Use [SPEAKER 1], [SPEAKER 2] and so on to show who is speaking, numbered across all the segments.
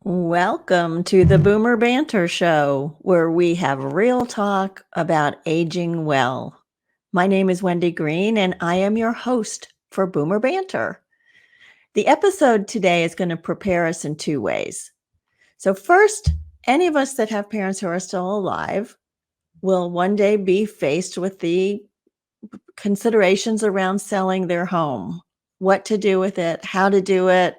[SPEAKER 1] Welcome to the Boomer Banter Show, where we have real talk about aging well. My name is Wendy Green, and I am your host for Boomer Banter. The episode today is going to prepare us in two ways. So, first, any of us that have parents who are still alive will one day be faced with the considerations around selling their home, what to do with it, how to do it.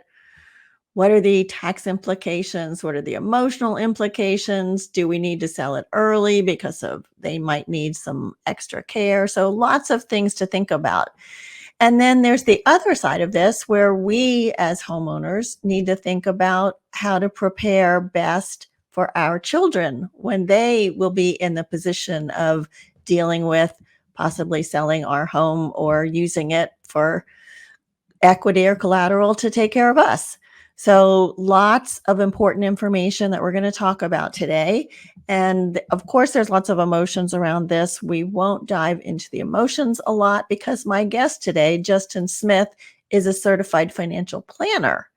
[SPEAKER 1] What are the tax implications? What are the emotional implications? Do we need to sell it early because of they might need some extra care? So lots of things to think about. And then there's the other side of this where we as homeowners need to think about how to prepare best for our children when they will be in the position of dealing with possibly selling our home or using it for equity or collateral to take care of us. So lots of important information that we're going to talk about today. And of course, there's lots of emotions around this. We won't dive into the emotions a lot because my guest today, Justin Smith, is a certified financial planner.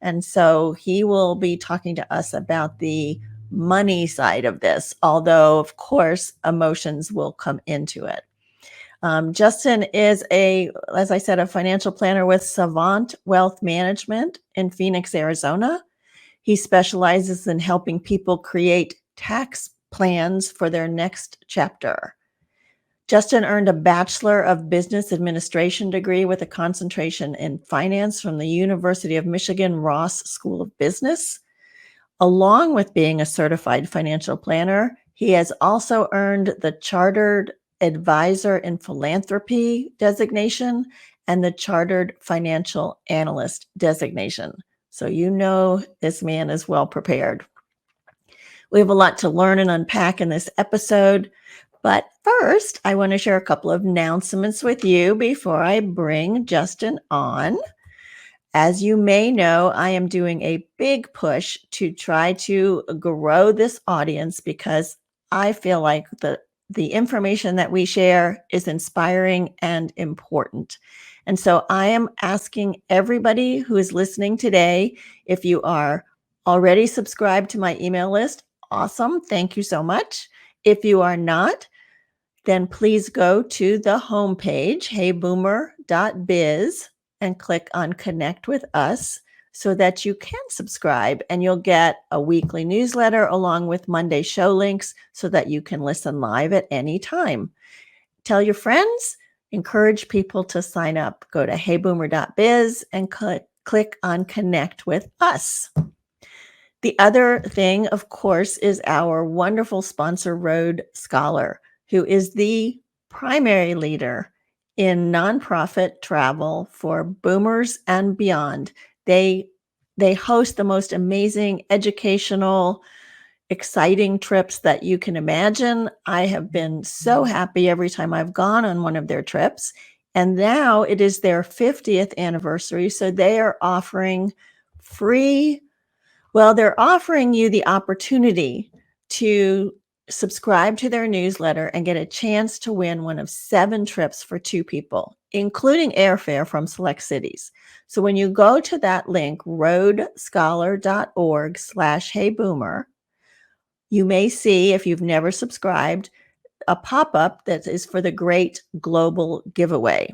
[SPEAKER 1] And so he will be talking to us about the money side of this, although, of course, emotions will come into it. Justin is as I said, a financial planner with Savant Wealth Management in Phoenix, Arizona. He specializes in helping people create tax plans for their next chapter. Justin earned a Bachelor of Business Administration degree with a concentration in finance from the University of Michigan Ross School of Business. Along with being a certified financial planner, he has also earned the Chartered Advisor in Philanthropy designation and the Chartered Financial Analyst designation. So you know this man is well prepared. We have a lot to learn and unpack in this episode. But first, I want to share a couple of announcements with you before I bring Justin on. As you may know, I am doing a big push to try to grow this audience because I feel like the information that we share is inspiring and important. And so I am asking everybody who is listening today, if you are already subscribed to my email list, awesome. Thank you so much. If you are not, then please go to the homepage, heyboomer.biz, and click on Connect with Us so that you can subscribe and you'll get a weekly newsletter along with Monday show links so that you can listen live at any time. Tell your friends, encourage people to sign up. Go to heyboomer.biz and click on Connect with Us. The other thing, of course, is our wonderful sponsor, Road Scholar, who is the primary leader in nonprofit travel for boomers and beyond. They host the most amazing educational, exciting trips that you can imagine. I have been so happy every time I've gone on one of their trips. And now it is their 50th anniversary. So they are offering they're offering you the opportunity to subscribe to their newsletter and get a chance to win one of 7 trips for 2 people, including airfare from select cities. So when you go to that link, roadscholar.org/heyboomer, you may see, if you've never subscribed, a pop-up that is for the Great Global Giveaway.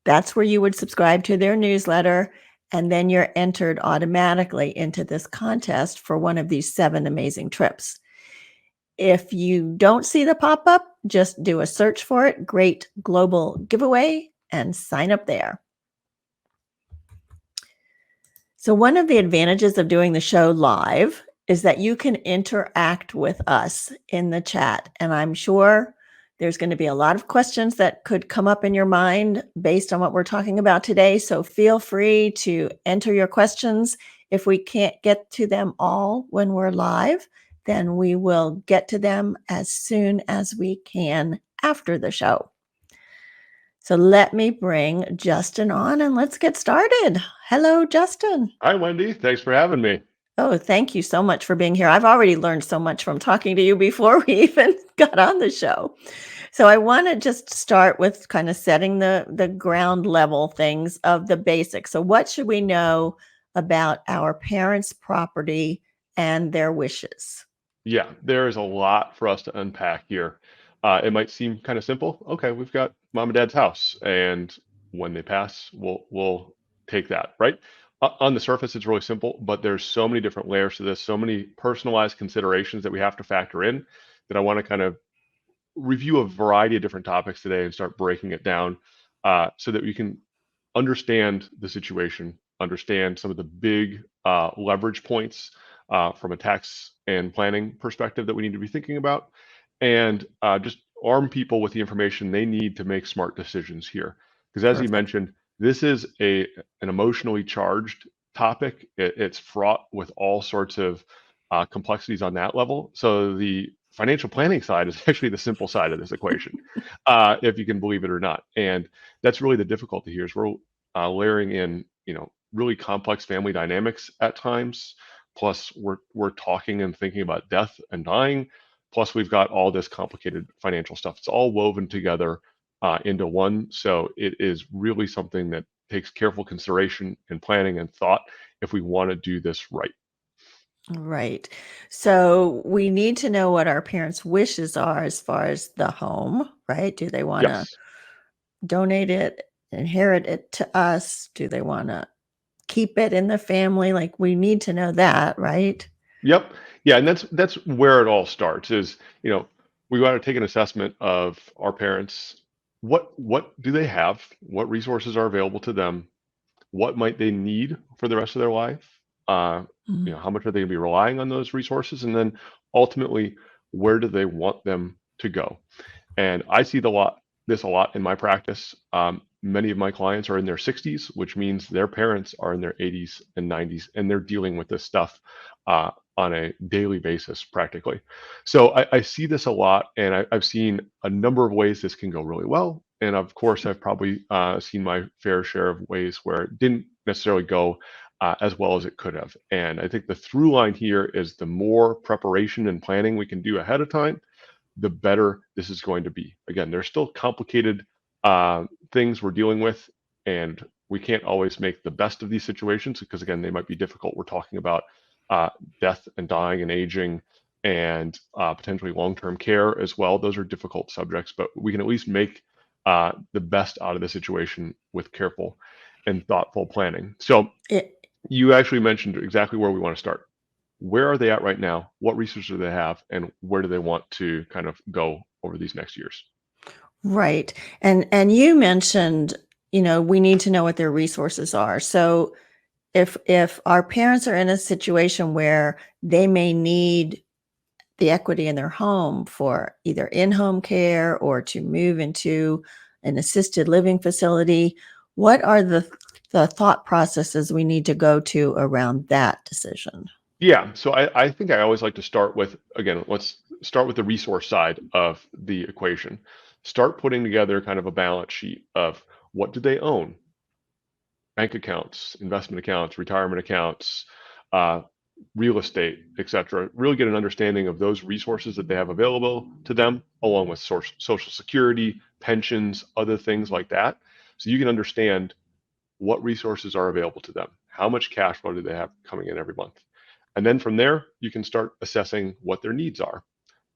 [SPEAKER 1] That's where you would subscribe to their newsletter, and then you're entered automatically into this contest for one of these 7 amazing trips. If you don't see the pop-up, just do a search for it, Great Global Giveaway, and sign up there. So one of the advantages of doing the show live is that you can interact with us in the chat. And I'm sure there's going to be a lot of questions that could come up in your mind based on what we're talking about today. So feel free to enter your questions. If we can't get to them all when we're live, then we will get to them as soon as we can after the show. So let me bring Justin on and let's get started. Hello, Justin.
[SPEAKER 2] Hi, Wendy. Thanks for having me.
[SPEAKER 1] Oh, thank you so much for being here. I've already learned so much from talking to you before we even got on the show. So I want to just start with kind of setting the ground level things of the basics. So what should we know about our parents' property and their wishes?
[SPEAKER 2] Yeah, there is a lot for us to unpack here. It might seem kind of simple. Okay, we've got mom and dad's house, and when they pass, we'll take that, right? On the surface, it's really simple, but there's so many different layers to this, so many personalized considerations that we have to factor in that I want to kind of review a variety of different topics today and start breaking it down so that we can understand the situation, understand some of the big leverage points from a tax and planning perspective that we need to be thinking about, and just arm people with the information they need to make smart decisions here. Because as you
[SPEAKER 1] Perfect.
[SPEAKER 2] mentioned, this is an emotionally charged topic. It's fraught with all sorts of complexities on that level. So the financial planning side is actually the simple side of this equation, if you can believe it or not. And that's really the difficulty here is we're layering in, really complex family dynamics at times. Plus, we're talking and thinking about death and dying. Plus, we've got all this complicated financial stuff. It's all woven together into one. So it is really something that takes careful consideration and planning and thought if we want to do this right.
[SPEAKER 1] Right. So we need to know what our parents' wishes are as far as the home, right? Do they want to
[SPEAKER 2] Yes.
[SPEAKER 1] donate it, inherit it to us? Do they want to keep it in the family? Like, we need to know that, right?
[SPEAKER 2] Yep. Yeah, and that's where it all starts is, we got to take an assessment of our parents. What do they have? What resources are available to them? What might they need for the rest of their life?
[SPEAKER 1] Mm.
[SPEAKER 2] How much are they going to be relying on those resources? And then ultimately, where do they want them to go? And I see this a lot in my practice. Many of my clients are in their 60s, which means their parents are in their 80s and 90s, and they're dealing with this stuff on a daily basis, practically. So I see this a lot, and I've seen a number of ways this can go really well. And of course, I've probably seen my fair share of ways where it didn't necessarily go as well as it could have. And I think the through line here is the more preparation and planning we can do ahead of time, the better this is going to be. Again, there's still complicated things we're dealing with, and we can't always make the best of these situations because, again, they might be difficult. We're talking about death and dying and aging and potentially long-term care as well. Those are difficult subjects, but we can at least make the best out of the situation with careful and thoughtful planning. So
[SPEAKER 1] It,
[SPEAKER 2] you actually mentioned exactly where we want to start. Where are they at right now? What resources do they have? And where do they want to kind of go over these next years?
[SPEAKER 1] right. And you mentioned, we need to know what their resources are. So if our parents are in a situation where they may need the equity in their home for either in-home care or to move into an assisted living facility, what are the thought processes we need to go to around that decision?
[SPEAKER 2] Yeah, so I think I always like to start with, again, let's start with the resource side of the equation. Start putting together kind of a balance sheet of what do they own? Bank accounts, investment accounts, retirement accounts, uh, real estate, et cetera. Really get an understanding of those resources that they have available to them, along with social security, pensions, other things like that. So you can understand what resources are available to them. How much cash flow do they have coming in every month? And then from there, you can start assessing what their needs are.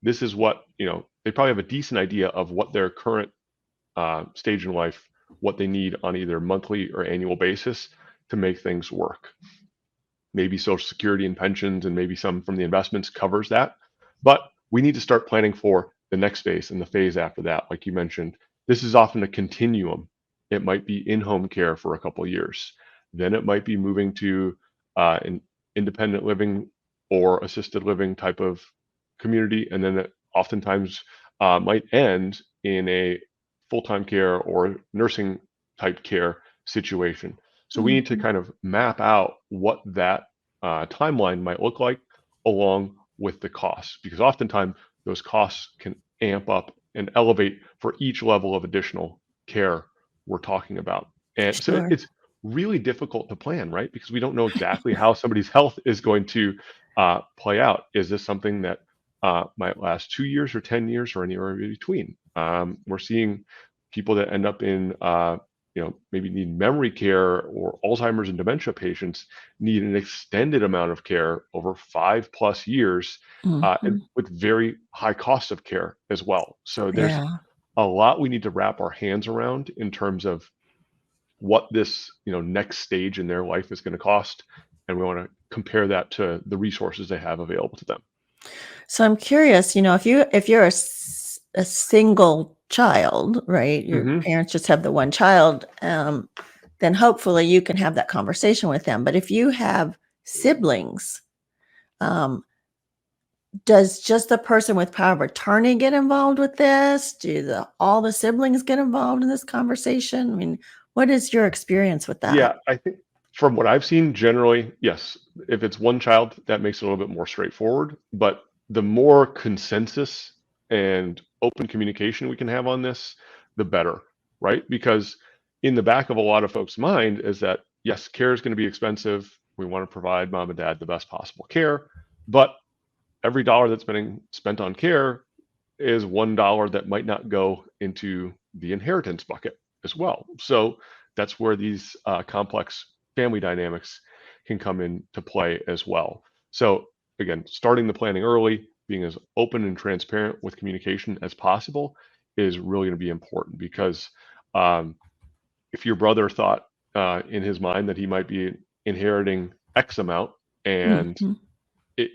[SPEAKER 2] This is what, they probably have a decent idea of what their current stage in life, what they need on either monthly or annual basis to make things work. Maybe Social Security and pensions and maybe some from the investments covers that. But we need to start planning for the next phase and the phase after that. Like you mentioned, this is often a continuum. It might be in-home care for a couple of years. Then it might be moving to an independent living or assisted living type of community. And then it oftentimes might end in a full-time care or nursing type care situation. So we need to
[SPEAKER 1] Mhm.
[SPEAKER 2] kind of map out what that timeline might look like along with the costs, because oftentimes those costs can amp up and elevate for each level of additional care we're talking about. And so
[SPEAKER 1] Sure.
[SPEAKER 2] it's really difficult to plan, right? Because we don't know exactly how somebody's health is going to play out. Is this something that might last 2 years or 10 years or anywhere in between? We're seeing people that end up in maybe need memory care, or Alzheimer's and dementia patients need an extended amount of care over 5+ years, and
[SPEAKER 1] Mhm.
[SPEAKER 2] with very high costs of care as well. So there's
[SPEAKER 1] Yeah.
[SPEAKER 2] a lot we need to wrap our hands around in terms of what this next stage in their life is going to cost, and we want to compare that to the resources they have available to them.
[SPEAKER 1] So I'm curious, if you're a single child, right? Your
[SPEAKER 2] Hmm.
[SPEAKER 1] parents just have the one child, then hopefully you can have that conversation with them. But if you have siblings, um, does just the person with power of attorney get involved with this? Do all the siblings get involved in this conversation? I mean, what is your experience with that?
[SPEAKER 2] Yeah, I think from what I've seen, generally, yes, if it's one child, that makes it a little bit more straightforward. But the more consensus and open communication we can have on this, the better, right? Because in the back of a lot of folks' mind is that, yes, care is going to be expensive. We want to provide mom and dad the best possible care. But every dollar that's being spent on care is $1 that might not go into the inheritance bucket as well. So that's where these complex family dynamics can come into play as well. So again, starting the planning early, being as open and transparent with communication as possible is really going to be important, because um, if your brother thought in his mind that he might be inheriting X amount, and
[SPEAKER 1] Mhm.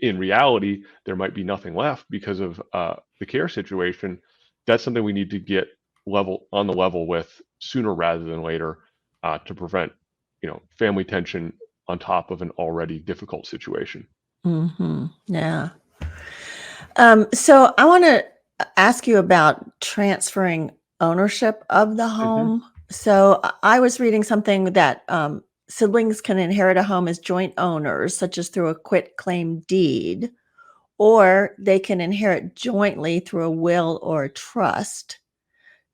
[SPEAKER 2] in reality, there might be nothing left because of the care situation. That's something we need to get on the level with sooner rather than later, to prevent, family tension on top of an already difficult situation.
[SPEAKER 1] Mhm. Yeah. So I want to ask you about transferring ownership of the
[SPEAKER 2] Hmm.
[SPEAKER 1] home. So I was reading something that siblings can inherit a home as joint owners, such as through a quit claim deed, or they can inherit jointly through a will or a trust.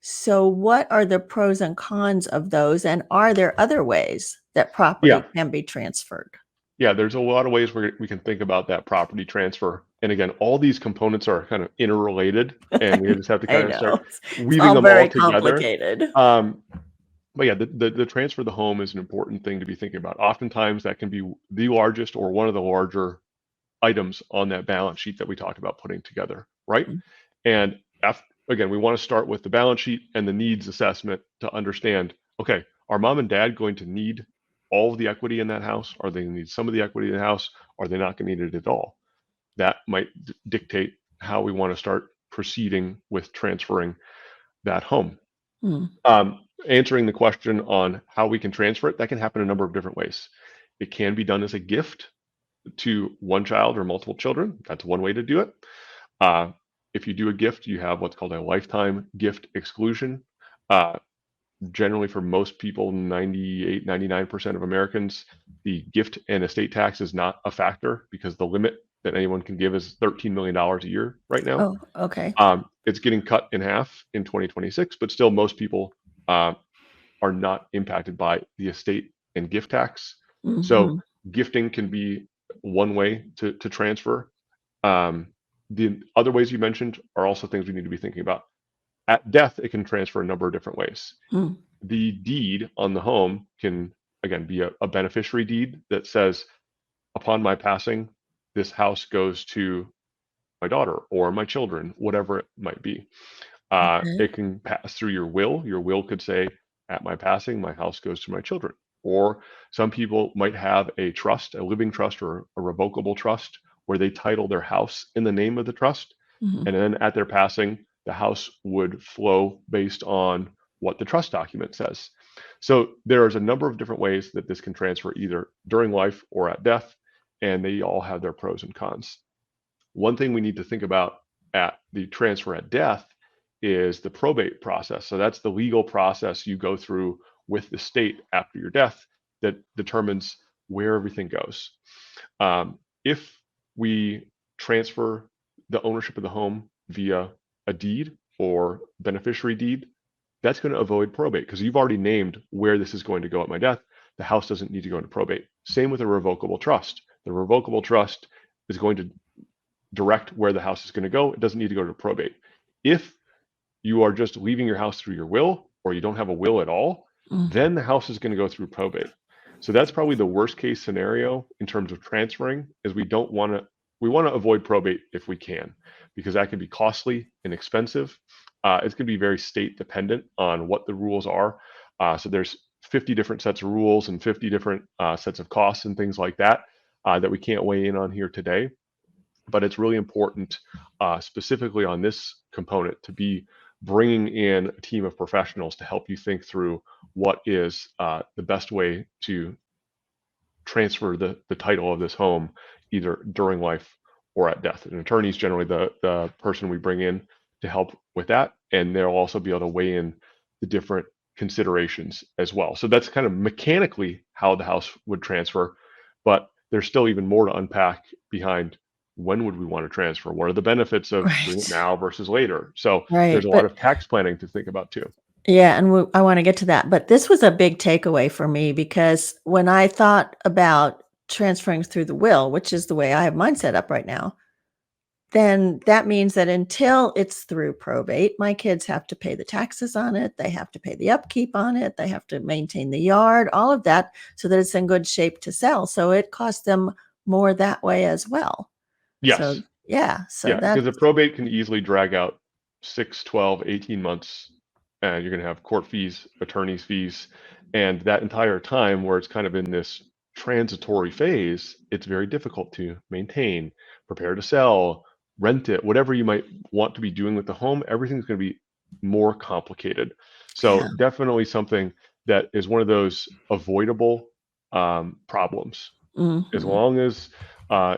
[SPEAKER 1] So, what are the pros and cons of those? And are there other ways that
[SPEAKER 2] Yeah,
[SPEAKER 1] property can be transferred?
[SPEAKER 2] yeah. There's a lot of ways we can think about that property transfer, and again, all these components are kind of interrelated, and we just have to
[SPEAKER 1] I
[SPEAKER 2] kind of start
[SPEAKER 1] know it's
[SPEAKER 2] weaving
[SPEAKER 1] all
[SPEAKER 2] them all
[SPEAKER 1] very
[SPEAKER 2] together.
[SPEAKER 1] complicated.
[SPEAKER 2] Um, But yeah, the transfer of the home is an important thing to be thinking about. Oftentimes, that can be the largest or one of the larger items on that balance sheet that we talked about putting together, right? And again, we want to start with the balance sheet and the needs assessment to understand, okay, are mom and dad going to need all of the equity in that house? Are they going to need some of the equity in the house? Are they not going to need it at all? That might dictate how we want to start proceeding with transferring that home.
[SPEAKER 1] Mm,
[SPEAKER 2] Answering the question on how we can transfer it, that can happen a number of different ways. It can be done as a gift to one child or multiple children. That's one way to do it. Uh, if you do a gift, you have what's called a lifetime gift exclusion. Uh, Generally, for most people, 98, 99% of Americans, the gift and estate tax is not a factor, because the limit that anyone can give is $13 million a year right now.
[SPEAKER 1] oh, okay.
[SPEAKER 2] It's getting cut in half in 2026, but still most people uh, are not impacted by the estate and gift tax. So
[SPEAKER 1] Mhm,
[SPEAKER 2] gifting can be one way to transfer. Um, the other ways you mentioned are also things we need to be thinking about. At death, it can transfer a number of different ways.
[SPEAKER 1] mm,
[SPEAKER 2] The deed on the home can, again, be a beneficiary deed that says, upon my passing, this house goes to my daughter or my children, whatever it might be.
[SPEAKER 1] okay.
[SPEAKER 2] It can pass through your will. Your will could say, at my passing, my house goes to my children. Or some people might have a trust, a living trust or a revocable trust, where they title their house in the name of the trust.
[SPEAKER 1] Mhm,
[SPEAKER 2] And then at their passing, the house would flow based on what the trust document says. So there's a number of different ways that this can transfer, either during life or at death, and they all have their pros and cons. One thing we need to think about at the transfer at death is the probate process. So that's the legal process you go through with the state after your death that determines where everything goes. If we transfer the ownership of the home via a deed or beneficiary deed, that's going to avoid probate, because you've already named where this is going to go at my death. The house doesn't need to go into probate. Same with a revocable trust. The revocable trust is going to direct where the house is going to go. It doesn't need to go to probate. If you are just leaving your house through your will, or you don't have a will at all, Then the house is going to go through probate. So that's probably the worst case scenario in terms of transferring, is we want to avoid probate if we can, because that can be costly and expensive. It's going to be very state dependent on what the rules are. So there's 50 different sets of rules and 50 different sets of costs and things like that that we can't weigh in on here today. But it's really important, specifically on this component, to be bringing in a team of professionals to help you think through what is the best way to transfer the title of this home, either during life or at death. An attorney is generally the person we bring in to help with that, and they'll also be able to weigh in the different considerations as well. So that's kind of mechanically how the house would transfer, but there's still even more to unpack behind when would we want to transfer? What are the benefits of doing it
[SPEAKER 1] Right.
[SPEAKER 2] now versus later? So there's
[SPEAKER 1] Right.
[SPEAKER 2] a lot
[SPEAKER 1] But
[SPEAKER 2] of tax planning to think about too.
[SPEAKER 1] yeah, and I want to get to that. But this was a big takeaway for me because when I thought about transferring through the will, which is the way I have mine set up right now, then that means that until it's through probate, my kids have to pay the taxes on it. They have to pay the upkeep on it. They have to maintain the yard, all of that, so that it's in good shape to sell. So it costs them more that way as well. So
[SPEAKER 2] Yes.
[SPEAKER 1] yeah, so
[SPEAKER 2] Yeah,
[SPEAKER 1] that's
[SPEAKER 2] because a probate can easily drag out 6, 12, 18 months, and you're going to have court fees, attorney's fees, and that entire time where it's kind of in this transitory phase, it's very difficult to maintain, prepare to sell, rent it, whatever you might want to be doing with the home, everything's going to be more complicated. So
[SPEAKER 1] yeah.
[SPEAKER 2] definitely something that is one of those avoidable problems. As
[SPEAKER 1] Mhm.
[SPEAKER 2] long as uh,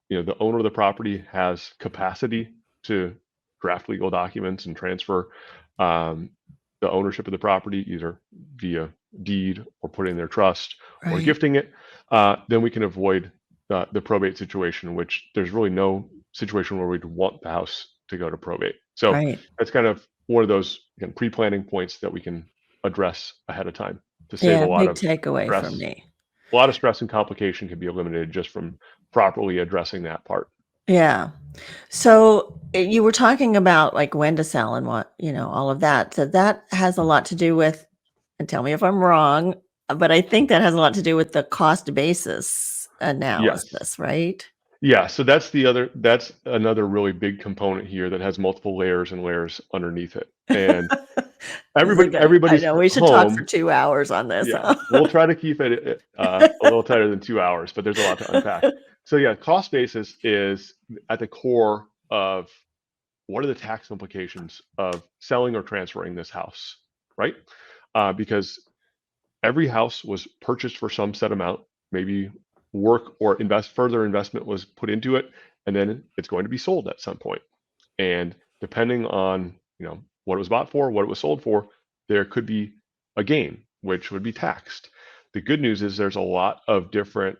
[SPEAKER 2] the owner of the property has capacity to draft legal documents and transfer um, the ownership of the property either via deed or put it in their trust or
[SPEAKER 1] Right.
[SPEAKER 2] gifting it, then we can avoid the probate situation, which there's really no situation where we'd want the house to go to probate. So
[SPEAKER 1] Right.
[SPEAKER 2] that's kind of one of those, again, pre-planning points that we can address ahead of time to save a
[SPEAKER 1] Yeah,
[SPEAKER 2] lot
[SPEAKER 1] big
[SPEAKER 2] of
[SPEAKER 1] takeaway for
[SPEAKER 2] stress.
[SPEAKER 1] me.
[SPEAKER 2] A lot of stress and complication can be eliminated just from properly addressing that part.
[SPEAKER 1] Yeah. So you were talking about like when to sell and what, all of that. So that has a lot to do with, and tell me if I'm wrong, but I think that has a lot to do with the cost basis
[SPEAKER 2] Yes.
[SPEAKER 1] analysis, right?
[SPEAKER 2] Yeah, so that's another really big component here that has multiple layers and layers underneath it. And
[SPEAKER 1] This is I
[SPEAKER 2] everybody's
[SPEAKER 1] know we should talk for
[SPEAKER 2] home,
[SPEAKER 1] 2 hours on this,
[SPEAKER 2] yeah,
[SPEAKER 1] huh?
[SPEAKER 2] we'll try to keep it a little tighter than 2 hours, but there's a lot to unpack. So yeah, cost basis is at the core of what are the tax implications of selling or transferring this house, right? Because every house was purchased for some set amount, maybe work or further investment was put into it, and then it's going to be sold at some point. And depending on, what it was bought for, what it was sold for, there could be a gain, which would be taxed. The good news is there's a lot of different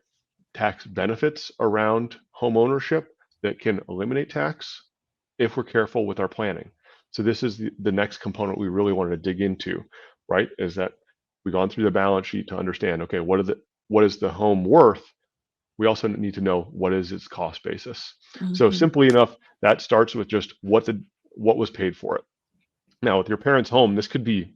[SPEAKER 2] tax benefits around home ownership that can eliminate tax if we're careful with our planning. So this is the next component we really wanted to dig into, right? Is that we've gone through the balance sheet to understand, okay, what is the home worth? We also need to know what is its cost basis. So
[SPEAKER 1] Mhm.
[SPEAKER 2] simply enough, that starts with just what was paid for it. Now with your parents' home, this could be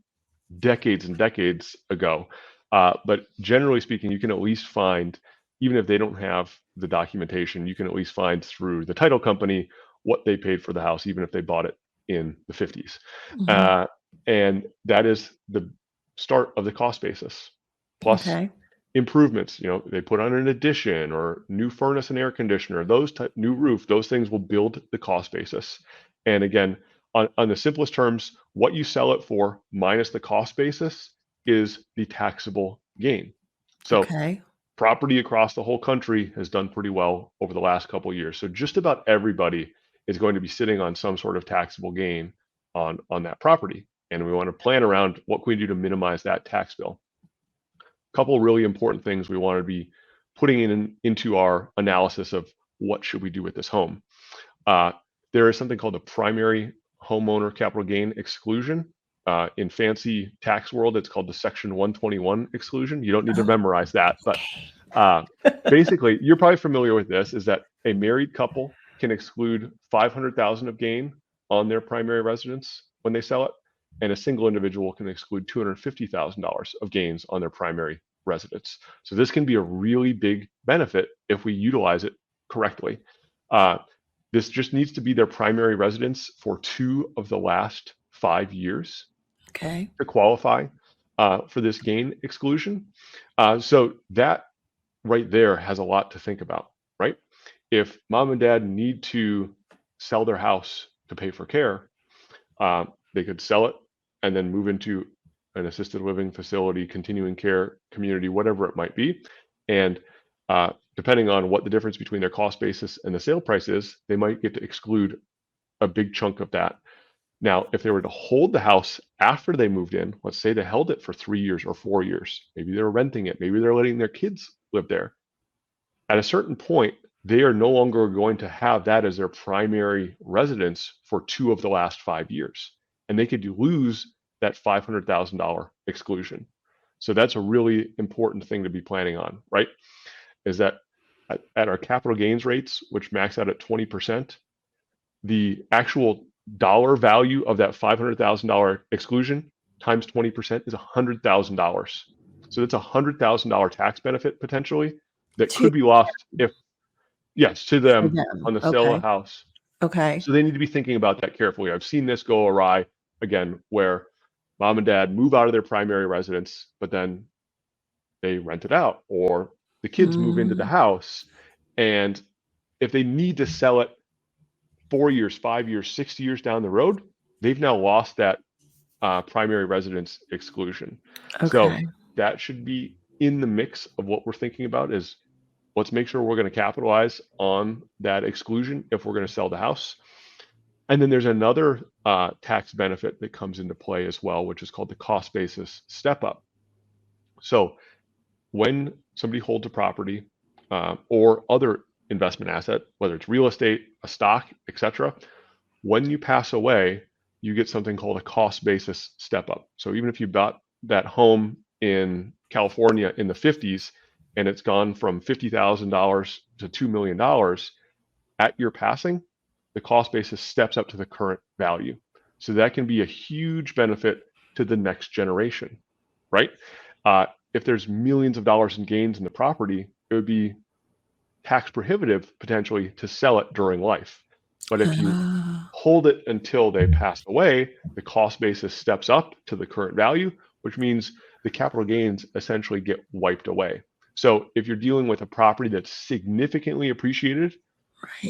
[SPEAKER 2] decades and decades ago. But generally speaking, you can at least find, even if they don't have the documentation, you can at least find through the title company what they paid for the house, even if they bought it in the 50s.
[SPEAKER 1] Mhm.
[SPEAKER 2] Uh, and that is the start of the cost basis. Plus
[SPEAKER 1] Okay.
[SPEAKER 2] improvements, they put on an addition or new furnace and air conditioner, new roof, those things will build the cost basis. And again, on the simplest terms, what you sell it for minus the cost basis is the taxable gain. So
[SPEAKER 1] Okay.
[SPEAKER 2] property across the whole country has done pretty well over the last couple of years. So just about everybody is going to be sitting on some sort of taxable gain on that property. And we want to plan around what can we do to minimize that tax bill. A couple really important things we want to be putting into our analysis of what should we do with this home. Uh, there is something called the primary homeowner capital gain exclusion. In fancy tax world, it's called the Section 121 exclusion. You don't need to
[SPEAKER 1] Oh,
[SPEAKER 2] memorize that, but
[SPEAKER 1] okay.
[SPEAKER 2] uh, basically, you're probably familiar with this. Is that a married couple can exclude 500,000 of gain on their primary residence when they sell it, and a single individual can exclude $250,000 of gains on their primary residence. So this can be a really big benefit if we utilize it correctly. This just needs to be their primary residence for 2 of the last 5 years to qualify for this gain exclusion. So that right there has a lot to think about, right? If mom and dad need to sell their house to pay for care, they could sell it and then move into an assisted living facility, continuing care community, whatever it might be. And depending on what the difference between their cost basis and the sale price is, they might get to exclude a big chunk of that. Now, if they were to hold the house after they moved in, let's say they held it for 3 years or 4 years, maybe they're renting it, maybe they're letting their kids live there. At a certain point, they are no longer going to have that as their primary residence for 2 of the last 5 years. And they could lose that $500,000 exclusion. So that's a really important thing to be planning on, right? Is that at our capital gains rates, which max out at 20%, the actual dollar value of that $500,000 exclusion times 20% is $100,000. So that's a $100,000 tax benefit potentially that could be lost if, yes, to them on the sale of the house.
[SPEAKER 1] Okay.
[SPEAKER 2] So they need to be thinking about that carefully. I've seen this go awry again, where mom and dad move out of their primary residence, but then they rent it out, or the kids move into the house. And if they need to sell it 4 years, 5 years, 6 years down the road, they've now lost that primary residence exclusion. So that should be in the mix of what we're thinking about is let's make sure we're going to capitalize on that exclusion if we're going to sell the house. And then there's another tax benefit that comes into play as well, which is called the cost basis step up. So when somebody holds a property or other investment asset, whether it's real estate, a stock, etc., when you pass away, you get something called a cost basis step up. So even if you bought that home in California in the 50s and it's gone from $50,000 to $2 million, at your passing, the cost basis steps up to the current value. So that can be a huge benefit to the next generation, right? If there's millions of dollars in gains in the property, it would be tax prohibitive potentially to sell it during life. But if you hold it until they pass away, the cost basis steps up to the current value, which means the capital gains essentially get wiped away. So if you're dealing with a property that's significantly appreciated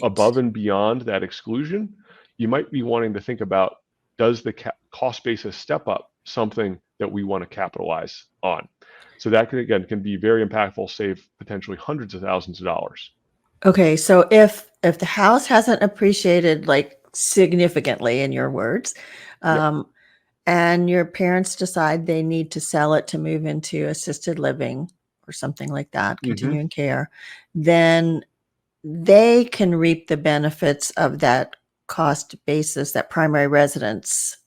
[SPEAKER 2] above and beyond that exclusion, you might be wanting to think about, does the cost basis step up something that we want to capitalize on? So that can be very impactful, save potentially hundreds of thousands of dollars.
[SPEAKER 1] Okay, so if the house hasn't appreciated like significantly, in your words, and your parents decide they need to sell it to move into assisted living or something like that, continuing care, then they can reap the benefits of that cost basis, that primary residence.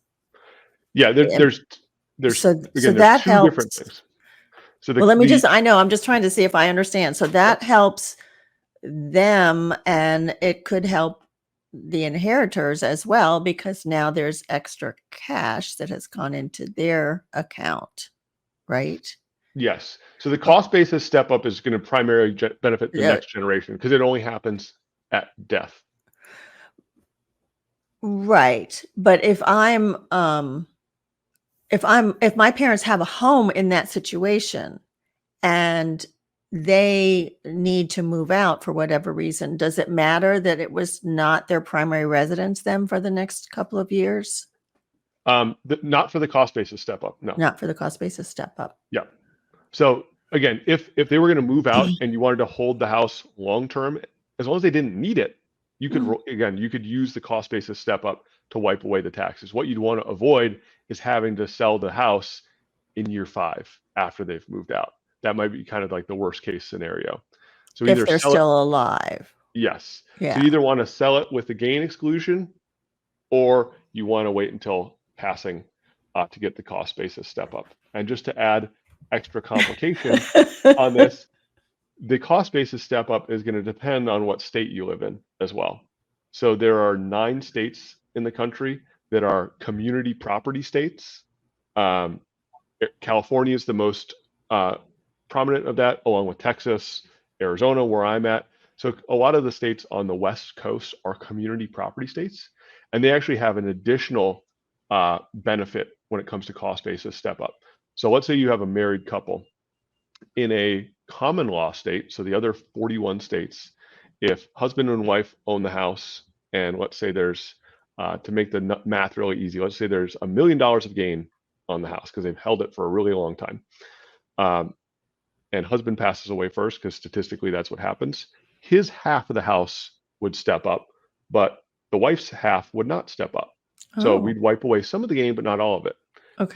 [SPEAKER 2] Yeah, there's
[SPEAKER 1] so
[SPEAKER 2] there's
[SPEAKER 1] that
[SPEAKER 2] 2
[SPEAKER 1] helps.
[SPEAKER 2] different things. So
[SPEAKER 1] I'm just trying to see if I understand. So that helps them, and it could help the inheritors as well, because now there's extra cash that has gone into their account, right?
[SPEAKER 2] Yes. So the cost basis step up is going to primarily benefit the next generation because it only happens at death.
[SPEAKER 1] Right. But if my parents have a home in that situation and they need to move out for whatever reason, does it matter that it was not their primary residence then for the next couple of years?
[SPEAKER 2] Not for the cost basis step up. No.
[SPEAKER 1] Not for the cost basis step up.
[SPEAKER 2] Yeah. So again, if they were going to move out and you wanted to hold the house long term, as long as they didn't need it, you could use the cost basis step up to wipe away the taxes. What you'd want to avoid is having to sell the house in year 5 after they've moved out. That might be kind of like the worst case scenario. So
[SPEAKER 1] if they're still alive.
[SPEAKER 2] Yes.
[SPEAKER 1] Yeah.
[SPEAKER 2] So you either want to sell it with the gain exclusion, or you want to wait until passing to get the cost basis step up. And just to add extra complication on this, the cost basis step up is going to depend on what state you live in as well. So there are 9 states in the country that are community property states. California is the most prominent of that, along with Texas, Arizona, where I'm at. So a lot of the states on the West Coast are community property states, and they actually have an additional benefit when it comes to cost basis step up. So let's say you have a married couple in a common law state, so the other 41 states, if husband and wife own the house, and let's say there's, to make the math really easy, let's say there's $1 million of gain on the house because they've held it for a really long time. And husband passes away first because statistically that's what happens. His half of the house would step up, but the wife's half would not step up. So we'd wipe away some of the gain, but not all of it.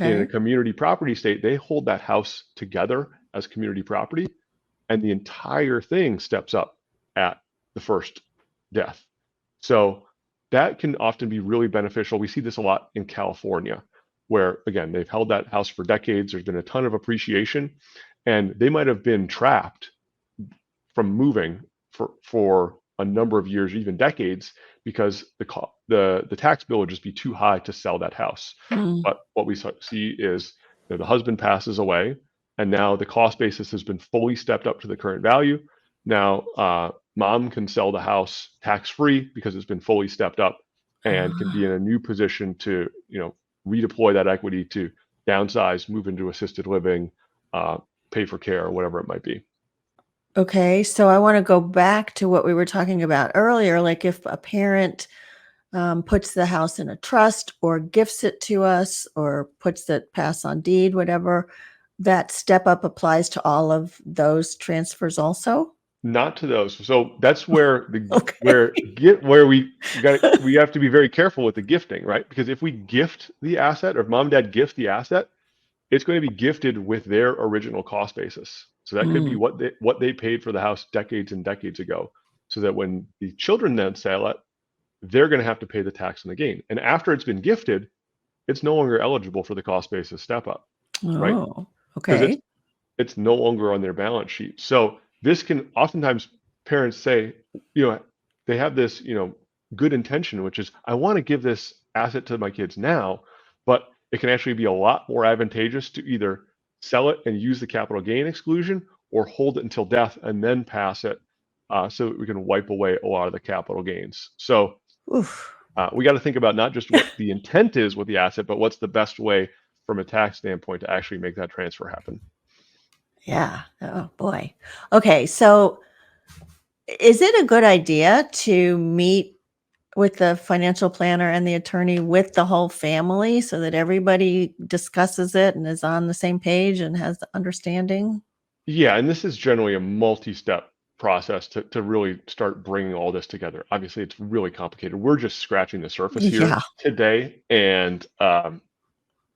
[SPEAKER 2] In a community property state, they hold that house together as community property, and the entire thing steps up at the first death. So that can often be really beneficial. We see this a lot in California, where again, they've held that house for decades. There's been a ton of appreciation, and they might have been trapped from moving for a number of years, even decades, because the tax bill would just be too high to sell that house. But what we see is the husband passes away, and now the cost basis has been fully stepped up to the current value. Now mom can sell the house tax-free because it's been fully stepped up, and can be in a new position to redeploy that equity to downsize, move into assisted living, pay for care, whatever it might be.
[SPEAKER 1] Okay, so I want to go back to what we were talking about earlier. Like if a parent puts the house in a trust or gifts it to us or puts it pass on deed, whatever, that step up applies to all of those transfers also?
[SPEAKER 2] Not to those. So that's where
[SPEAKER 1] Okay.
[SPEAKER 2] we have to be very careful with the gifting, right? Because if we gift the asset, or if mom and dad gift the asset, it's going to be gifted with their original cost basis. So that could be what they paid for the house decades and decades ago. So that when the children then sell it, they're going to have to pay the tax on the gain. And after it's been gifted, it's no longer eligible for the cost basis step up, right?
[SPEAKER 1] Oh,
[SPEAKER 2] Because
[SPEAKER 1] okay.
[SPEAKER 2] it's no longer on their balance sheet. So this can oftentimes, parents say, they have this, good intention, which is, I want to give this asset to my kids now, but it can actually be a lot more advantageous to either sell it and use the capital gain exclusion, or hold it until death and then pass it, so that we can wipe away a lot of the capital gains. So
[SPEAKER 1] Oof.
[SPEAKER 2] we got to think about not just what the intent is with the asset, but what's the best way from a tax standpoint to actually make that transfer happen.
[SPEAKER 1] Yeah. Oh boy. Okay. So is it a good idea to meet with the financial planner and the attorney with the whole family so that everybody discusses it and is on the same page and has the understanding?
[SPEAKER 2] Yeah, and this is generally a multi-step process to really start bringing all this together. Obviously, it's really complicated. We're just scratching the surface here
[SPEAKER 1] Yeah.
[SPEAKER 2] today, and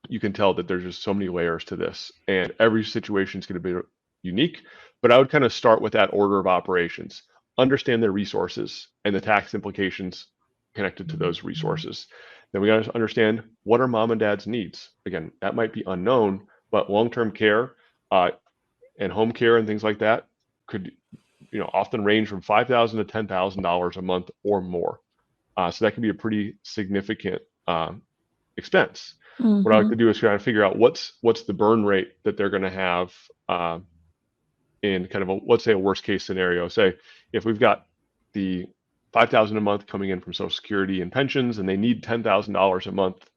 [SPEAKER 2] you can tell that there's just so many layers to this, and every situation is going to be unique. But I would kind of start with that order of operations. Understand their resources and the tax implications connected to those resources. Then we got to understand, what are mom and dad's needs. Again, that might be unknown, but long-term care and home care and things like that could often range from $5,000 to $10,000 a month or more. So that can be a pretty significant expense. What I like to do is try to figure out what's the burn rate that they're going to have in kind of let's say a worst case scenario. Say if we've got the $5,000 a month coming in from Social Security and pensions, and they need $10,000 a month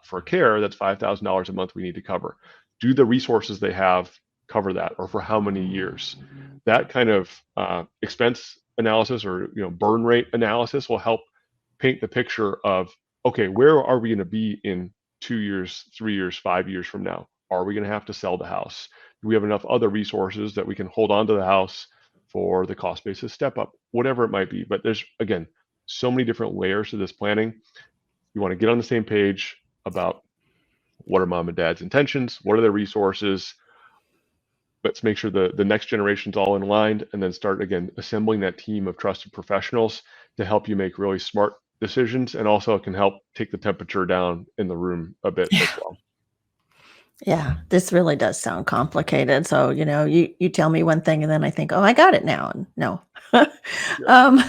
[SPEAKER 2] for care, that's $5,000 a month we need to cover. Do the resources they have cover that, or for how many years? That kind of expense analysis, or burn rate analysis, will help paint the picture of, okay, where are we going to be in 2 years, 3 years, 5 years from now? Are we going to have to sell the house? Do we have enough other resources that we can hold on to the house for the cost basis step up, whatever it might be? But there's, again, so many different layers to this planning. You want to get on the same page about what are mom and dad's intentions, what are their resources. Let's make sure the next generation's all in line, and then start, again, assembling that team of trusted professionals to help you make really smart decisions, and also it can help take the temperature down in the room a bit as well.
[SPEAKER 1] Yeah, this really does sound complicated. So, you tell me one thing and then I think, oh, I got it now. And no.
[SPEAKER 2] Yeah.
[SPEAKER 1] um,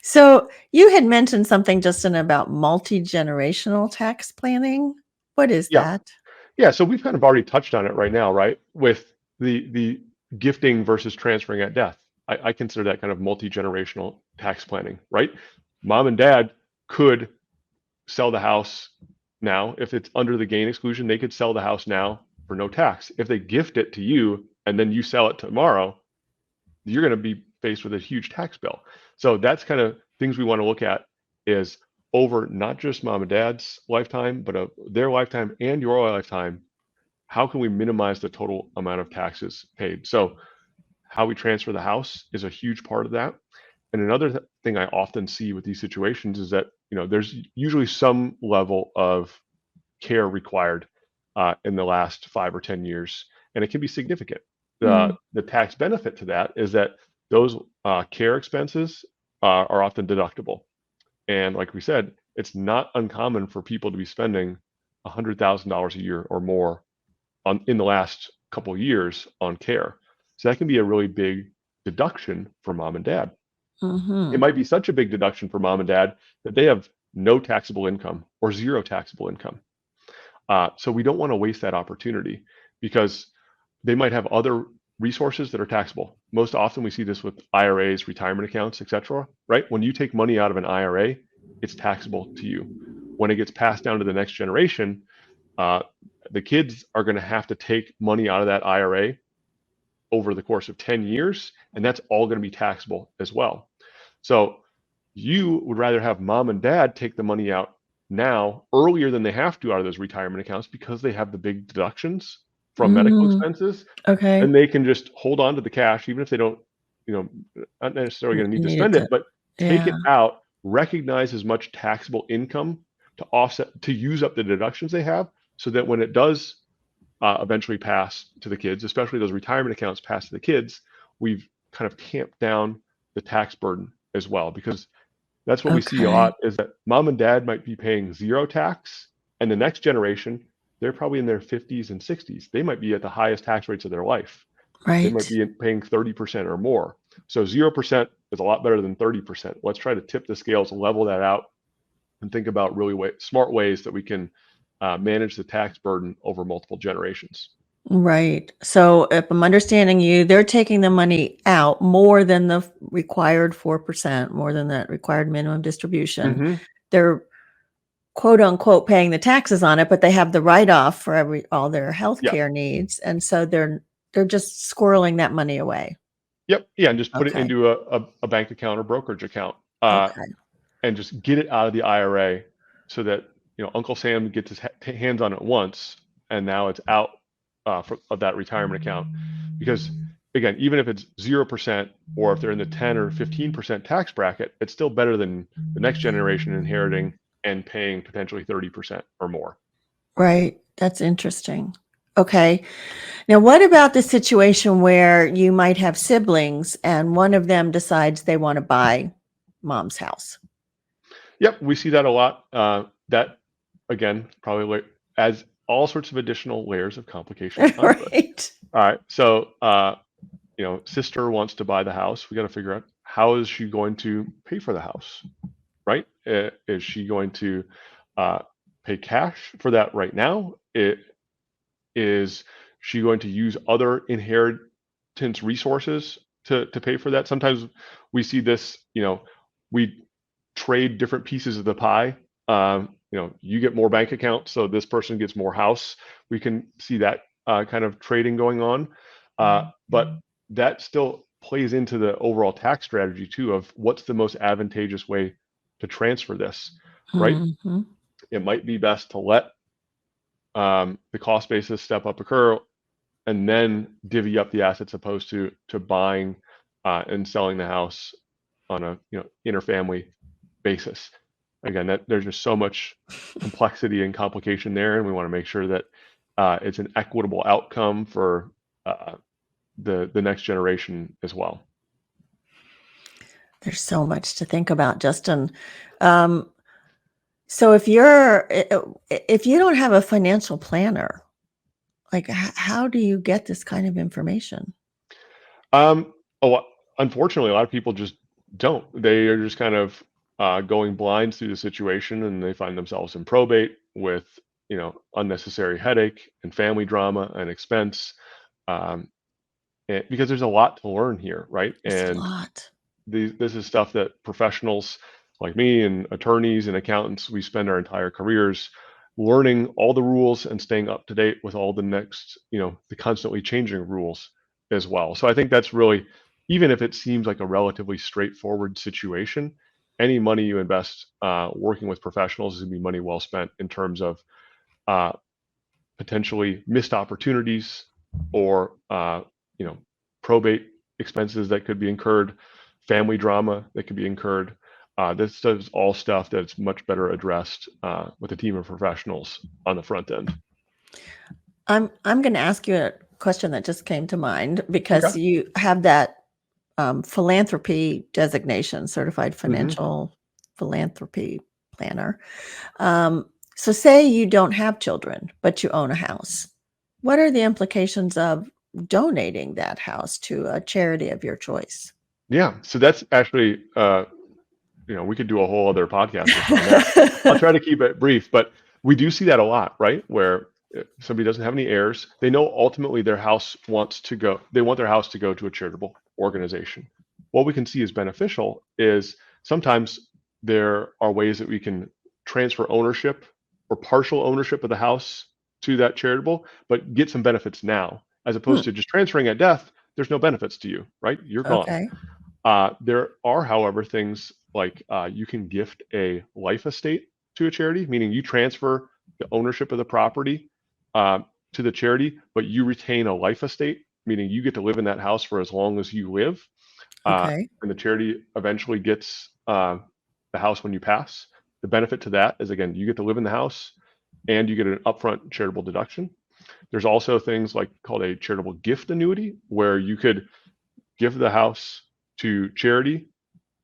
[SPEAKER 1] So you had mentioned something, Justin, about multi-generational tax planning. What is
[SPEAKER 2] Yeah.
[SPEAKER 1] that?
[SPEAKER 2] Yeah, so we've kind of already touched on it right now, right? With the gifting versus transferring at death. I consider that kind of multi-generational tax planning, right? Mom and dad could sell the house now. If it's under the gain exclusion, they could sell the house now for no tax. If they gift it to you and then you sell it tomorrow, you're going to be faced with a huge tax bill. So that's kind of things we want to look at is over not just mom and dad's lifetime, but their lifetime and your lifetime. How can we minimize the total amount of taxes paid? So how we transfer the house is a huge part of that. And another thing I often see with these situations is that, there's usually some level of care required in the last 5 or 10 years, and it can be significant.
[SPEAKER 1] Mm.
[SPEAKER 2] The tax benefit to that is that those care expenses are often deductible. And like we said, it's not uncommon for people to be spending $100,000 a year or more in the last couple of years on care. So that can be a really big deduction for mom and dad. It
[SPEAKER 1] Hmm.
[SPEAKER 2] might be such a big deduction for mom and dad that they have no taxable income or zero taxable income. So we don't want to waste that opportunity because they might have other resources that are taxable. Most often we see this with IRAs, retirement accounts, etc. Right? When you take money out of an IRA, it's taxable to you. When it gets passed down to the next generation, uh, the kids are going to have to take money out of that IRA over the course of 10 years, and that's all going to be taxable as well. So you would rather have mom and dad take the money out now earlier than they have to out of those retirement accounts because they have the big deductions from medical
[SPEAKER 1] Mm.
[SPEAKER 2] expenses,
[SPEAKER 1] Okay.
[SPEAKER 2] and they can just hold on to the cash even if they don't, you know, not necessarily going to need to
[SPEAKER 1] Needed
[SPEAKER 2] spend
[SPEAKER 1] to,
[SPEAKER 2] it, but take
[SPEAKER 1] yeah.
[SPEAKER 2] it out, recognize as much taxable income to offset, to use up the deductions they have, so that when it does eventually pass to the kids, especially those retirement accounts pass to the kids, we've kind of tamped down the tax burden as well. Because that's what we see a
[SPEAKER 1] Okay.
[SPEAKER 2] lot is that mom and dad might be paying zero tax, and the next generation, they're probably in their 50s and 60s. They might be at the highest tax rates of their life. They might
[SPEAKER 1] Right.
[SPEAKER 2] be paying 30% or more. So 0% is a lot better than 30%. Let's try to tip the scales, level that out, and think about really smart ways that we can manage the tax burden over multiple generations.
[SPEAKER 1] Right. So if I'm understanding you, they're taking the money out more than the required 4%, more than that required minimum distribution.
[SPEAKER 2] Mm-hmm.
[SPEAKER 1] They're quote unquote paying the taxes on it, but they have the write-off for all their health
[SPEAKER 2] Yeah.
[SPEAKER 1] care needs. And so they're just squirreling that money away.
[SPEAKER 2] Yep. Yeah. And just put it
[SPEAKER 1] Okay.
[SPEAKER 2] into a bank account or brokerage account,
[SPEAKER 1] Okay.
[SPEAKER 2] and just get it out of the IRA so that, Uncle Sam gets his hands on it once, and now it's out of that retirement account. Because again, even if it's 0%, or if they're in the 10 or 15% tax bracket, it's still better than the next generation inheriting and paying potentially 30% or more.
[SPEAKER 1] Right. That's interesting. Okay. Now, what about the situation where you might have siblings and one of them decides they want to buy mom's house?
[SPEAKER 2] Yep, we see that a lot. That again probably adds all sorts of additional layers of complication onto it.
[SPEAKER 1] Right.
[SPEAKER 2] All right, so sister wants to buy the house. We got to figure out how is she going to pay for the house, right? Is she going to uh, pay cash for that right now? Is she going to use other inheritance resources to pay for that? Sometimes we see this, we trade different pieces of the pie. You get more bank accounts, so this person gets more house. We can see that kind of trading going on. But that still plays into the overall tax strategy too of what's the most advantageous way to transfer this, right?
[SPEAKER 1] Mhm.
[SPEAKER 2] It might be best to let the cost basis step up occur and then divvy up the assets opposed to buying and selling the house on a interfamily basis. Again, that there's just so much complexity and complication there, and we want to make sure that it's an equitable outcome for the next generation as well.
[SPEAKER 1] There's so much to think about, Justin. Um, so if you don't have a financial planner, like how do you get this kind of information?
[SPEAKER 2] Um, oh, unfortunately, a lot of people just don't. They are just kind of going blind through the situation, and they find themselves in probate with unnecessary headache and family drama and expense, um, because there's a lot to learn here, right?
[SPEAKER 1] It's a
[SPEAKER 2] And
[SPEAKER 1] lot.
[SPEAKER 2] this is stuff that professionals like me and attorneys and accountants, we spend our entire careers learning all the rules and staying up to date with all the next, the constantly changing rules as well. So I think that's really, even if it seems like a relatively straightforward situation, any money you invest working with professionals is going to be money well spent in terms of uh, potentially missed opportunities or probate expenses that could be incurred, family drama that could be incurred. This is all stuff that's much better addressed with a team of professionals on the front end.
[SPEAKER 1] I'm going to ask you a question that just came to mind because
[SPEAKER 2] Okay.
[SPEAKER 1] you have that philanthropy designation, certified
[SPEAKER 2] hmm
[SPEAKER 1] financial philanthropy planner. So say you don't have children, but you own a house. What are the implications of donating that house to a charity of your choice?
[SPEAKER 2] Yeah. So that's actually, we could do a whole other podcast just on that. I'll try to keep it brief, but we do see that a lot, right? Where somebody doesn't have any heirs, they know ultimately their house wants to go, they want their house to go to a charitable organization. What we can see as beneficial is sometimes there are ways that we can transfer ownership or partial ownership of the house to that charitable, but get some benefits now, as opposed
[SPEAKER 1] Hmm.
[SPEAKER 2] to just transferring at death. There's no benefits to you, right? You're gone.
[SPEAKER 1] Okay.
[SPEAKER 2] There are, however, things like you can gift a life estate to a charity, meaning you transfer the ownership of the property uh, to the charity, but you retain a life estate, meaning you get to live in that house for as long as you live.
[SPEAKER 1] Okay.
[SPEAKER 2] And the charity eventually gets the house when you pass. The benefit to that is, again, you get to live in the house and you get an upfront charitable deduction. There's also things like called a charitable gift annuity, where you could give the house to charity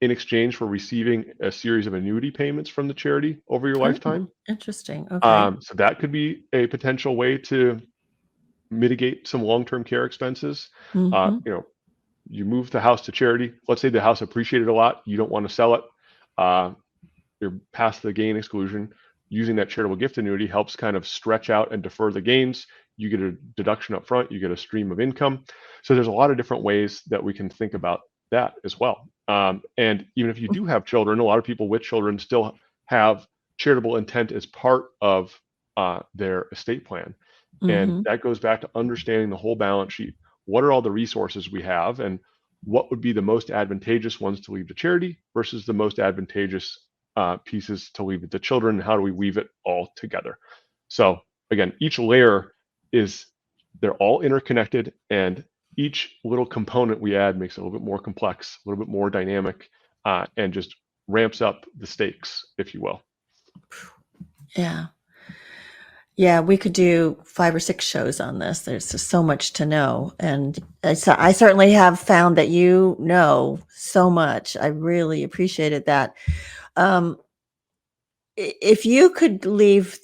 [SPEAKER 2] in exchange for receiving a series of annuity payments from the charity over your
[SPEAKER 1] Oh,
[SPEAKER 2] lifetime.
[SPEAKER 1] interesting. Okay.
[SPEAKER 2] So that could be a potential way to mitigate some long-term care expenses. Uh,
[SPEAKER 1] Hmm.
[SPEAKER 2] you know, you move the house to charity. Let's say the house appreciated a lot. You don't want to sell it. Uh, you're past the gain exclusion. Using that charitable gift annuity helps kind of stretch out and defer the gains. You get a deduction up front. You get a stream of income. So there's a lot of different ways that we can think about that as well. And even if you do have children, a lot of people with children still have charitable intent as part of their estate plan. And
[SPEAKER 1] Hmm.
[SPEAKER 2] that goes back to understanding the whole balance sheet. What are all the resources we have, and what would be the most advantageous ones to leave to charity versus the most advantageous pieces to leave it to children? How do we weave it all together? So again, each layer is, they're all interconnected, and each little component we add makes it a little bit more complex, a little bit more dynamic, and just ramps up the stakes, if you will.
[SPEAKER 1] Yeah. Yeah, we could do 5 or 6 shows on this. There's just so much to know. And I certainly have found that you know so much. I really appreciated that. Um, if you could leave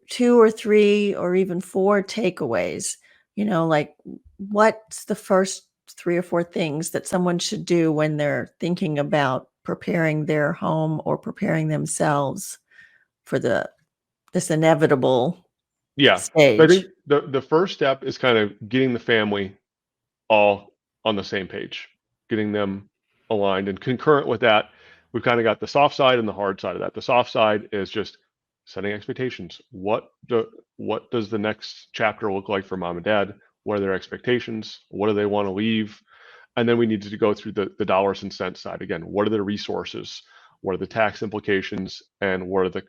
[SPEAKER 1] 2 or 3 or even 4 takeaways, like what's the first 3 or 4 things that someone should do when they're thinking about preparing their home or preparing themselves for this inevitable
[SPEAKER 2] Yeah. So I think
[SPEAKER 1] stage?
[SPEAKER 2] the first step is kind of getting the family all on the same page, getting them aligned. And concurrent with that, we've kind of got the soft side and the hard side of that. The soft side is just setting expectations. What does the next chapter look like for mom and dad? What are their expectations? What do they want to leave? And then we need to go through the dollars and cents side again. What are the resources? What are the tax implications? And what are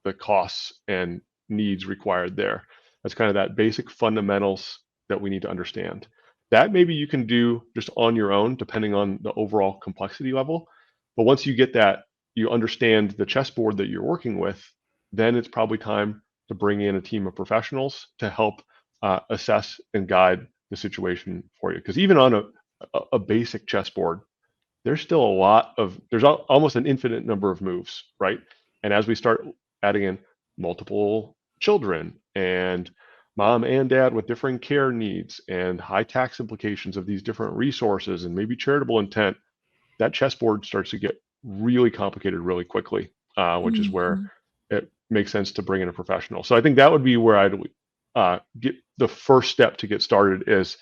[SPEAKER 2] the costs and needs required there? That's kind of that basic fundamentals that we need to understand. That maybe you can do just on your own, depending on the overall complexity level. But once you get that, you understand the chessboard that you're working with, then it's probably time to bring in a team of professionals to help assess and guide the situation for you. Because even on a basic chessboard, there's still a lot of, there's almost an infinite number of moves, right? And as we start adding in multiple children and mom and dad with different care needs and high tax implications of these different resources and maybe charitable intent, that chessboard starts to get really complicated really quickly, which is where
[SPEAKER 1] Mhm.
[SPEAKER 2] it makes sense to bring in a professional. So I think that would be where I'd get the first step to get started is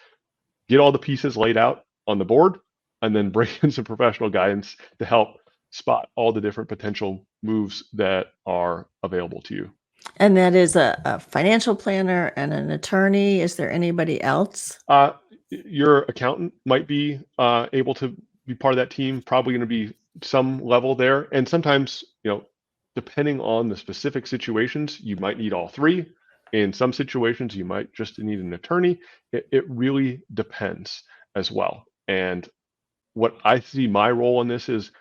[SPEAKER 2] get all the pieces laid out on the board, and then bring in some professional guidance to help spot all the different potential moves that are available to you.
[SPEAKER 1] And that is a financial planner and an attorney. Is there anybody else?
[SPEAKER 2] Uh, your accountant might be able to be part of that team, probably going to be some level there. And sometimes, depending on the specific situations, you might need all three. In some situations, you might just need an attorney. It really depends as well. And what I see my role in this is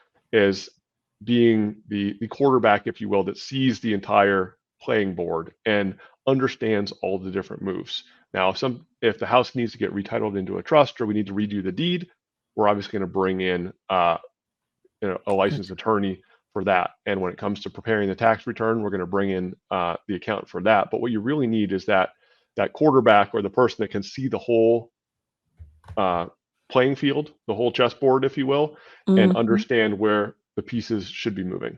[SPEAKER 2] being the quarterback, if you will, that sees the entire playing board and understands all the different moves. Now, if the house needs to get retitled into a trust or we need to redo the deed, we're obviously going to bring in a licensed attorney for that. And when it comes to preparing the tax return, we're going to bring in the accountant for that. But what you really need is that quarterback or the person that can see the whole playing field, the whole chessboard, if you will, and
[SPEAKER 1] Mhm.
[SPEAKER 2] understand where the pieces should be moving.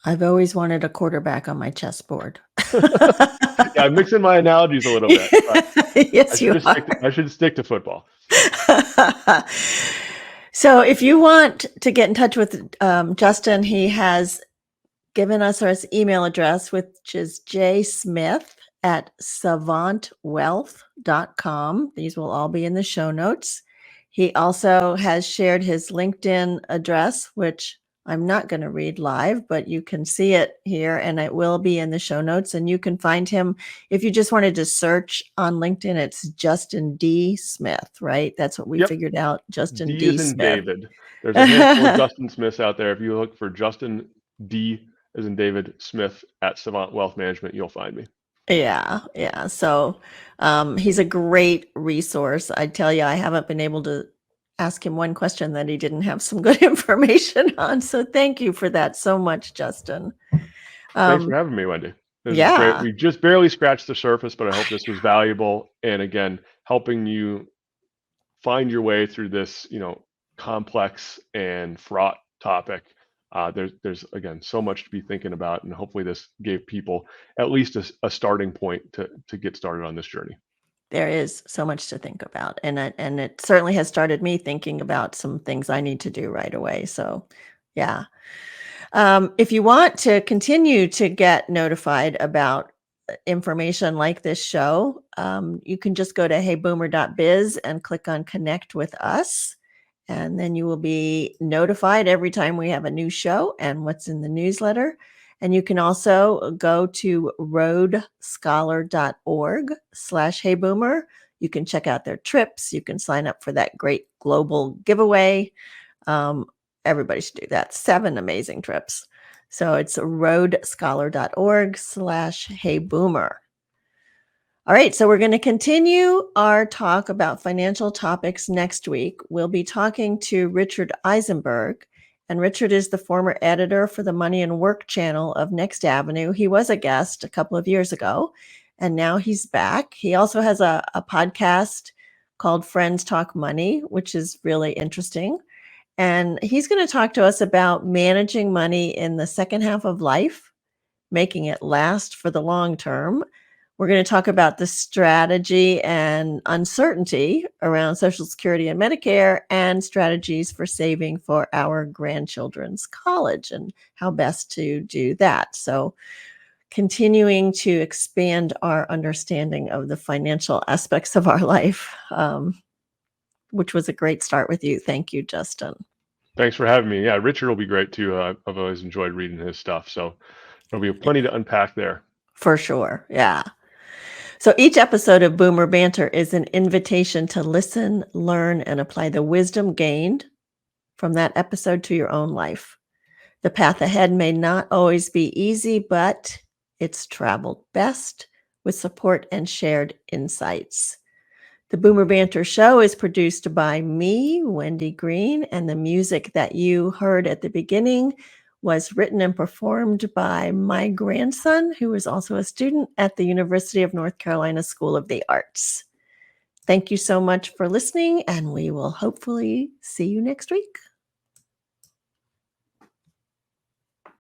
[SPEAKER 1] I've always wanted a quarterback on my chessboard.
[SPEAKER 2] Yeah, I'm mixing my analogies a little bit, but
[SPEAKER 1] Yes, you are.
[SPEAKER 2] I should stick to football.
[SPEAKER 1] So if you want to get in touch with Justin, he has given us his email address, which is jsmith@savantwealth.com. These will all be in the show notes. He also has shared his LinkedIn address, which I'm not going to read live, but you can see it here and it will be in the show notes. And you can find him if you just wanted to search on LinkedIn. It's Justin D. Smith, right? That's what we
[SPEAKER 2] Yep.
[SPEAKER 1] figured out. Justin
[SPEAKER 2] D is
[SPEAKER 1] D.
[SPEAKER 2] in
[SPEAKER 1] Smith.
[SPEAKER 2] David. There's a handful of Justin Smiths out there. If you look for Justin D as in David Smith at Savant Wealth Management, you'll find me.
[SPEAKER 1] Yeah. So he's a great resource. I tell you, I haven't been able to ask him one question that he didn't have some good information on. So thank you for that so much, Justin.
[SPEAKER 2] Thanks for having me, Wendy. This is great.
[SPEAKER 1] Yeah,
[SPEAKER 2] We just barely scratched the surface, but I hope this was valuable. And again, helping you find your way through this, complex and fraught topic. There's again so much to be thinking about, and hopefully this gave people at least a starting point to get started on this journey.
[SPEAKER 1] there is so much to think about. And it certainly has started me thinking about some things I need to do right away. So yeah. If you want to continue to get notified about information like this show, you can just go to heyboomer.biz and click on connect with us. And then you will be notified every time we have a new show and what's in the newsletter. And you can also go to roadscholar.org/heyboomer. You can check out their trips. You can sign up for that great global giveaway. Um, Everybody should do that. 7 amazing trips. So it's roadscholar.org/heyboomer. All right, so we're going to continue our talk about financial topics next week. We'll be talking to Richard Eisenberg, and Richard is the former editor for the Money and Work channel of Next Avenue. He was a guest a couple of years ago, and now he's back. He also has a podcast called Friends Talk Money, which is really interesting. And he's going to talk to us about managing money in the second half of life, making it last for the long term. We're going to talk about the strategy and uncertainty around Social Security and Medicare and strategies for saving for our grandchildren's college and how best to do that. So continuing to expand our understanding of the financial aspects of our life, which was a great start with you. Thank you, Justin.
[SPEAKER 2] Thanks for having me. Yeah, Richard will be great too. I've always enjoyed reading his stuff, so there'll be plenty to unpack there.
[SPEAKER 1] For sure. Yeah. So each episode of Boomer Banter is an invitation to listen, learn, and apply the wisdom gained from that episode to your own life. The path ahead may not always be easy, but it's traveled best with support and shared insights. The Boomer Banter Show is produced by me, Wendy Green, and the music that you heard at the beginning was written and performed by my grandson, who is also a student at the University of North Carolina School of the Arts. Thank you so much for listening, and we will hopefully see you next week.